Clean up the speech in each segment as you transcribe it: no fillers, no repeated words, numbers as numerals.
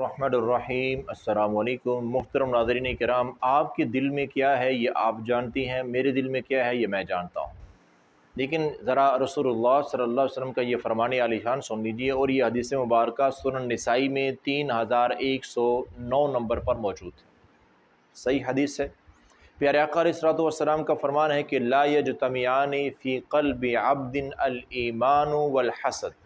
الرحمن الرحیم۔ السلام علیکم محترم ناظرین کرام، آپ کے دل میں کیا ہے یہ آپ جانتی ہیں، میرے دل میں کیا ہے یہ میں جانتا ہوں، لیکن ذرا رسول اللہ صلی اللہ علیہ وسلم کا یہ فرمان عالی شان سن لیجیے، اور یہ حدیث مبارکہ سنن نسائی میں 3109 نمبر پر موجود ہے، صحیح حدیث ہے۔ پیارے آقا علیہ الصلوۃ والسلام کا فرمان ہے کہ لا یجتمعان فی قلب عبد الایمان والحسد۔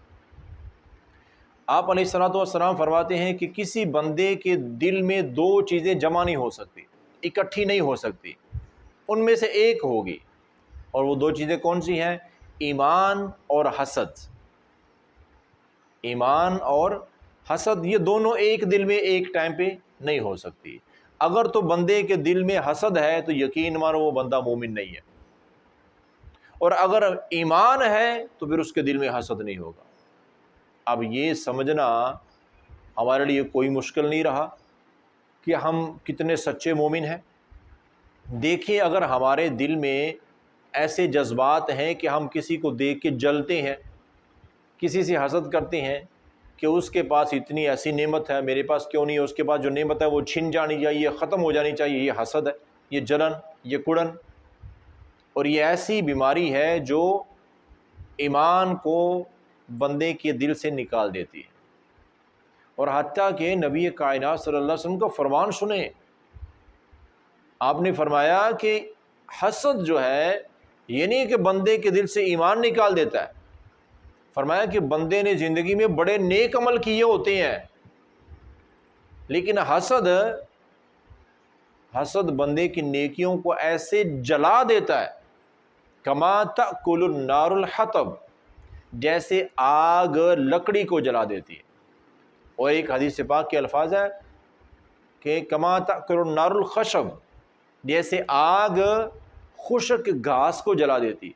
آپ علیہ الصلوۃ والسلام فرماتے ہیں کہ کسی بندے کے دل میں دو چیزیں جمع نہیں ہو سکتی، اکٹھی نہیں ہو سکتی، ان میں سے ایک ہوگی، اور وہ دو چیزیں کون سی ہیں؟ ایمان اور حسد۔ ایمان اور حسد یہ دونوں ایک دل میں ایک ٹائم پہ نہیں ہو سکتی۔ اگر تو بندے کے دل میں حسد ہے تو یقین مانو وہ بندہ مومن نہیں ہے، اور اگر ایمان ہے تو پھر اس کے دل میں حسد نہیں ہوگا۔ اب یہ سمجھنا ہمارے لیے کوئی مشکل نہیں رہا کہ ہم کتنے سچے مومن ہیں۔ دیکھیں، اگر ہمارے دل میں ایسے جذبات ہیں کہ ہم کسی کو دیکھ کے جلتے ہیں، کسی سے حسد کرتے ہیں کہ اس کے پاس اتنی ایسی نعمت ہے، میرے پاس کیوں نہیں ہے، اس کے پاس جو نعمت ہے وہ چھن جانی چاہیے، ختم ہو جانی چاہیے، یہ حسد ہے، یہ جلن، یہ کڑن، اور یہ ایسی بیماری ہے جو ایمان کو بندے کے دل سے نکال دیتی ہے۔ اور حتیٰ کہ نبی کائنات صلی اللہ علیہ وسلم کا فرمان سنیں، آپ نے فرمایا کہ حسد جو ہے یہ نہیں کہ بندے کے دل سے ایمان نکال دیتا ہے، فرمایا کہ بندے نے زندگی میں بڑے نیک عمل کیے ہوتے ہیں، لیکن حسد بندے کی نیکیوں کو ایسے جلا دیتا ہے، کما تأکل النار الحطب، جیسے آگ لکڑی کو جلا دیتی ہے۔ اور ایک حدیث پاک کے الفاظ ہے کہ کما تأکل النار الخشب، جیسے آگ خشک گھاس کو جلا دیتی ہے۔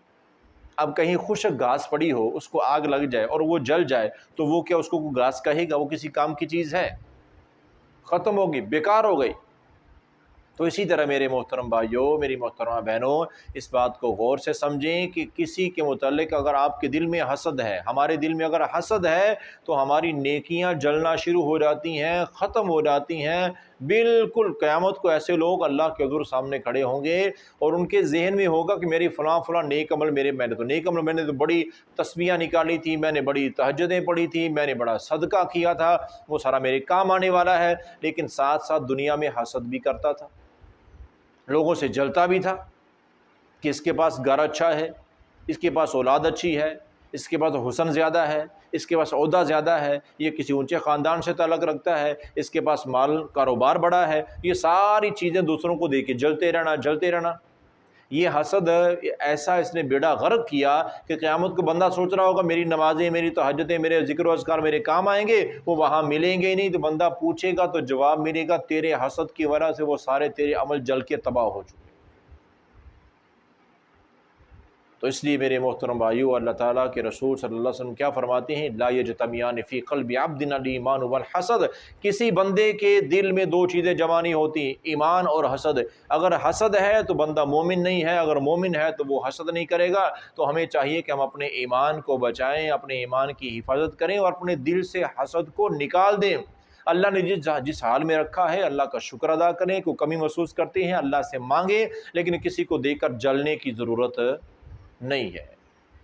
اب کہیں خشک گھاس پڑی ہو، اس کو آگ لگ جائے اور وہ جل جائے تو وہ کیا اس کو گھاس کہے گا؟ وہ کسی کام کی چیز ہے؟ ختم ہوگی، بیکار ہو گئی۔ تو اسی طرح میرے محترم بھائیوں، میری محترمہ بہنوں، اس بات کو غور سے سمجھیں کہ کسی کے متعلق اگر آپ کے دل میں حسد ہے، ہمارے دل میں اگر حسد ہے تو ہماری نیکیاں جلنا شروع ہو جاتی ہیں، ختم ہو جاتی ہیں۔ بالکل قیامت کو ایسے لوگ اللہ کے حضور سامنے کھڑے ہوں گے اور ان کے ذہن میں ہوگا کہ میری فلاں فلاں نیک عمل، میں نے تو بڑی تسبیحاں نکالی تھی، میں نے بڑی تہجدیں پڑھی تھی، میں نے بڑا صدقہ کیا تھا، وہ سارا میرے کام آنے والا ہے، لیکن ساتھ ساتھ دنیا میں حسد بھی کرتا تھا، لوگوں سے جلتا بھی تھا کہ اس کے پاس گھر اچھا ہے، اس کے پاس اولاد اچھی ہے، اس کے پاس حسن زیادہ ہے، اس کے پاس عہدہ زیادہ ہے، یہ کسی اونچے خاندان سے تعلق رکھتا ہے، اس کے پاس مال کاروبار بڑا ہے، یہ ساری چیزیں دوسروں کو دیکھ کے جلتے رہنا۔ یہ حسد ایسا اس نے بیڑا غرق کیا کہ قیامت کو بندہ سوچ رہا ہوگا میری نمازیں، میری تہجدیں، میرے ذکر و اذکار میرے کام آئیں گے، وہ وہاں ملیں گے ہی نہیں۔ تو بندہ پوچھے گا تو جواب ملے گا تیرے حسد کی وجہ سے وہ سارے تیرے عمل جل کے تباہ ہو چکے۔ تو اس لیے میرے محترم بھائیو، اللہ تعالیٰ کے رسول صلی اللہ علیہ وسلم کیا فرماتے ہیں؟ لا یجتمعان فی قلب عبد الایمان والحسد، کسی بندے کے دل میں دو چیزیں جمع نہیں ہوتی، ایمان اور حسد۔ اگر حسد ہے تو بندہ مومن نہیں ہے، اگر مومن ہے تو وہ حسد نہیں کرے گا۔ تو ہمیں چاہیے کہ ہم اپنے ایمان کو بچائیں، اپنے ایمان کی حفاظت کریں اور اپنے دل سے حسد کو نکال دیں۔ اللہ نے جس حال میں رکھا ہے اللہ کا شکر ادا کریں، کوئی کمی محسوس کرتے ہیں اللہ سے مانگیں، لیکن کسی کو دیکھ کر جلنے کی ضرورت نہیں ہے۔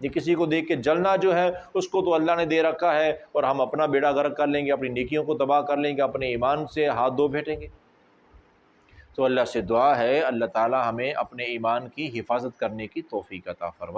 یہ کسی کو دیکھ کے جلنا جو ہے اس کو تو اللہ نے دے رکھا ہے، اور ہم اپنا بیڑا غرق کر لیں گے، اپنی نیکیوں کو تباہ کر لیں گے، اپنے ایمان سے ہاتھ دھو بیٹھیں گے۔ تو اللہ سے دعا ہے اللہ تعالی ہمیں اپنے ایمان کی حفاظت کرنے کی توفیق عطا فرمائے۔